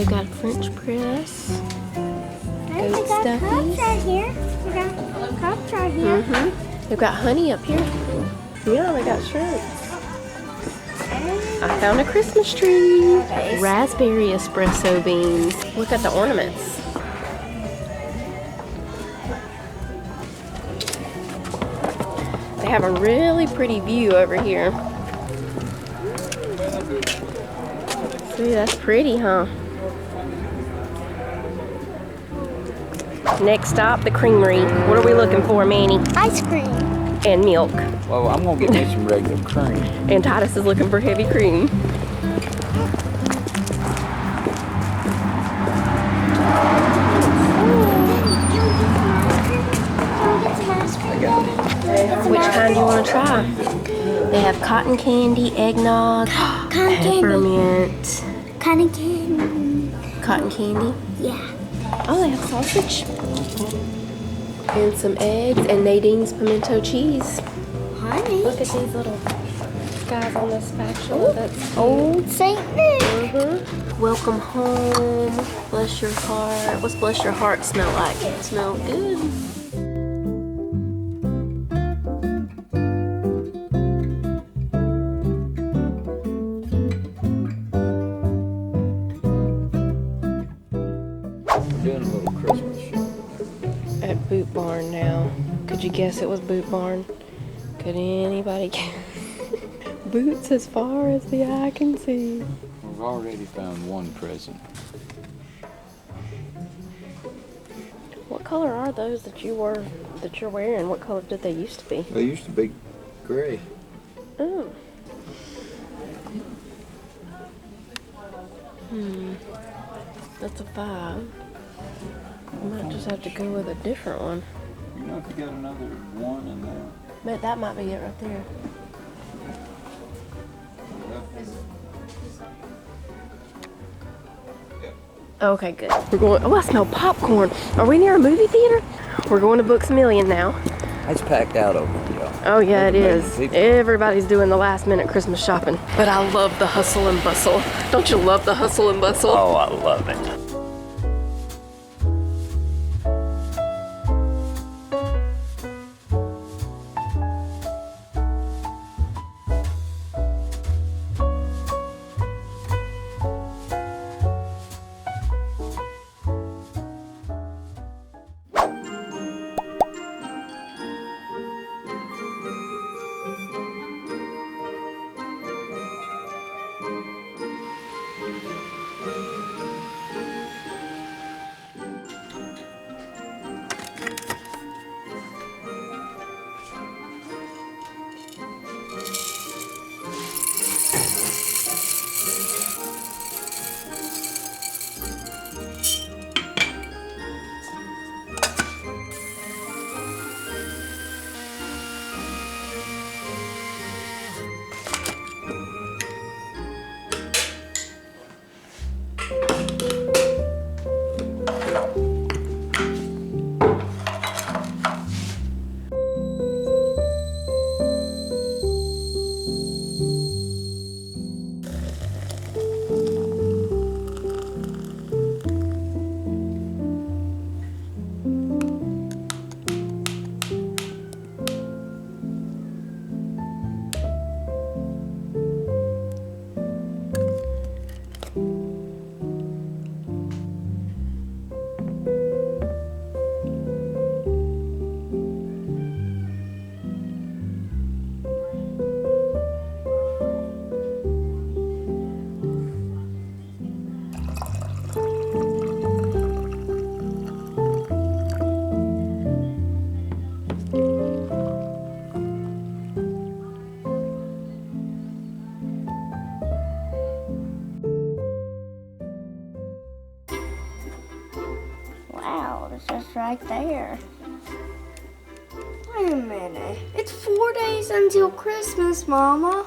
They've got French press. Hey, Goat we got cups stuffies. right here. We got cups right here. They've got honey up here. Yeah, they got shrimp. I found a Christmas tree. Raspberry espresso beans. Look at the ornaments. They have a really pretty view over here. See, that's pretty, huh? Next stop, the creamery. What are we looking for, Manny? Ice cream. And milk. Well, I'm gonna get me some regular cream. And Titus is looking for heavy cream. Which kind do you want to try? They have cotton candy, eggnog, peppermint. Cotton candy. Cotton candy? Yeah. Oh, they have sausage. And some eggs and Nadine's pimento cheese. Honey. Look at these little guys on the spatula. That's Old Saint Nick. Welcome home. Bless your heart. What's bless your heart smell like? It smells good. We're doing a little Christmas shopping. At Boot Barn now. Could you guess it was Boot Barn? Could anybody guess? Boots as far as the eye can see. We've already found one present. What color are those that you're wearing? What color did they used to be? They used to be gray. Oh. That's a 5. I might just have to go with a different one. You know if you got another one in there? But that might be it right there. Okay, good. We're going. Oh, I smell popcorn. Are we near a movie theater? We're going to Books A Million now. It's packed out over here, y'all. Oh yeah, it There's is. people. Everybody's doing the last minute Christmas shopping. But I love the hustle and bustle. Don't you love the hustle and bustle? Oh, I love it. Wow, it's just right there. Wait a minute. It's 4 days until Christmas, Mama.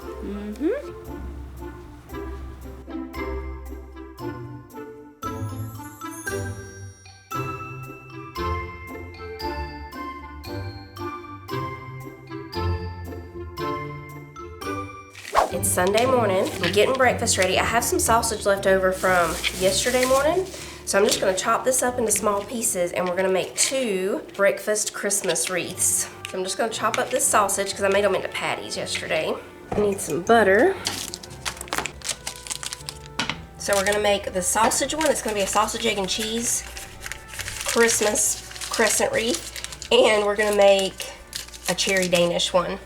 It's Sunday morning. I'm getting breakfast ready. I have some sausage left over from yesterday morning, so I'm just gonna chop this up into small pieces and we're gonna make 2 breakfast Christmas wreaths. So I'm just gonna chop up this sausage because I made them into patties yesterday. I need some butter. So we're gonna make the sausage one. It's gonna be a sausage, egg, and cheese Christmas crescent wreath. And we're gonna make a cherry Danish one.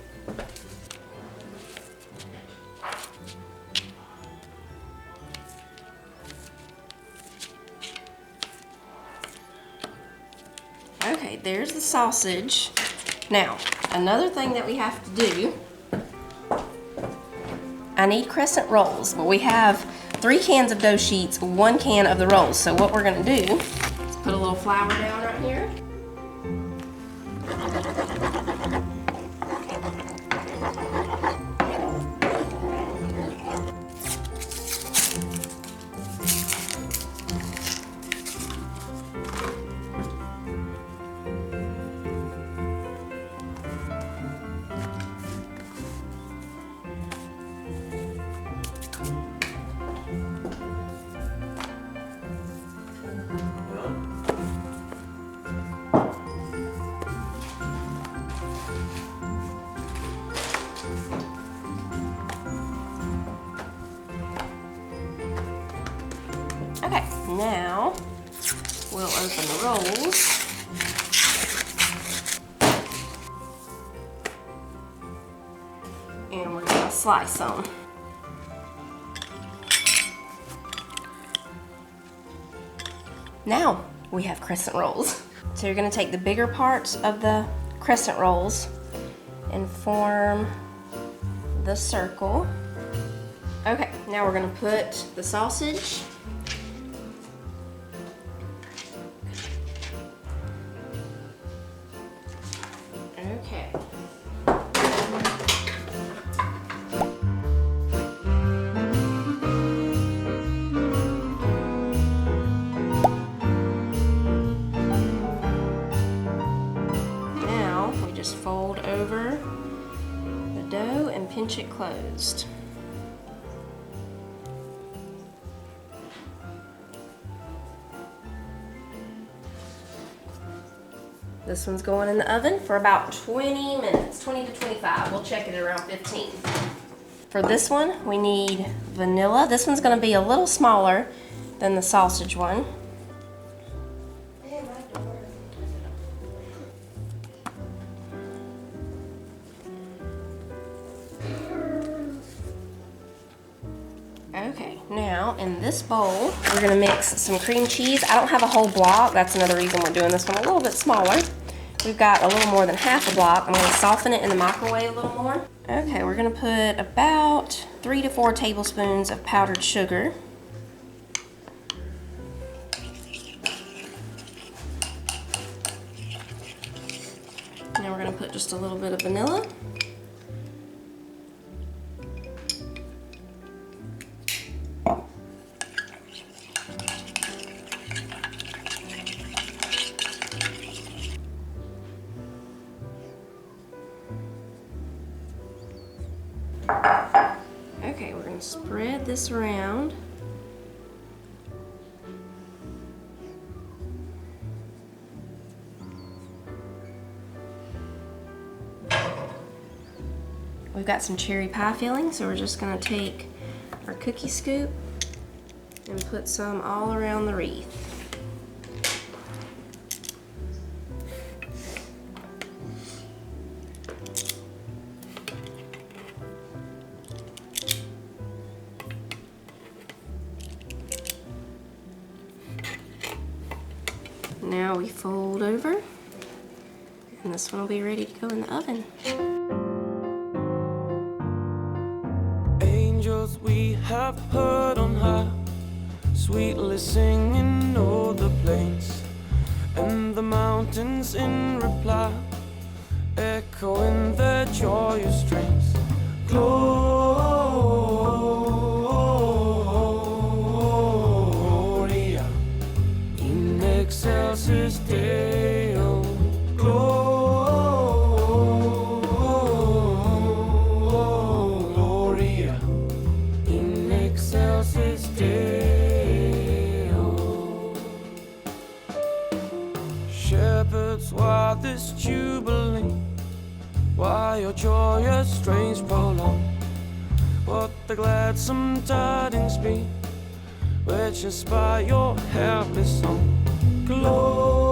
Okay, there's the sausage. Now, another thing that we have to do, I need crescent rolls, but we have 3 cans of dough sheets, 1 can of the rolls. So what we're gonna do is put a little flour down right here. Okay, now we'll open the rolls. And we're gonna slice them. Now we have crescent rolls. So you're gonna take the bigger parts of the crescent rolls and form the circle. Okay, now we're gonna put the sausage Okay. Now we just fold over the dough and pinch it closed. This one's going in the oven for about 20 minutes, 20 to 25. We'll check it at around 15. For this one, we need vanilla. This one's gonna be a little smaller than the sausage one. Okay, now in this bowl, we're gonna mix some cream cheese. I don't have a whole block. That's another reason we're doing this one a little bit smaller. We've got a little more than half a block. I'm gonna soften it in the microwave a little more. Okay, we're gonna put about 3 to 4 tablespoons of powdered sugar. Now we're gonna put just a little bit of vanilla. Okay, we're going to spread this around. We've got some cherry pie filling, so we're just going to take our cookie scoop and put some all around the wreath. Now we fold over, and this one will be ready to go in the oven. Angels we have heard on high, sweetly singing o'er the plains, and the mountains in reply, echoing their joyous strains. Gloria in excelsis Deo. Gloria about this jubilee, why your joyous strains prolong, what the gladsome tidings be, which inspire your happy song. Glory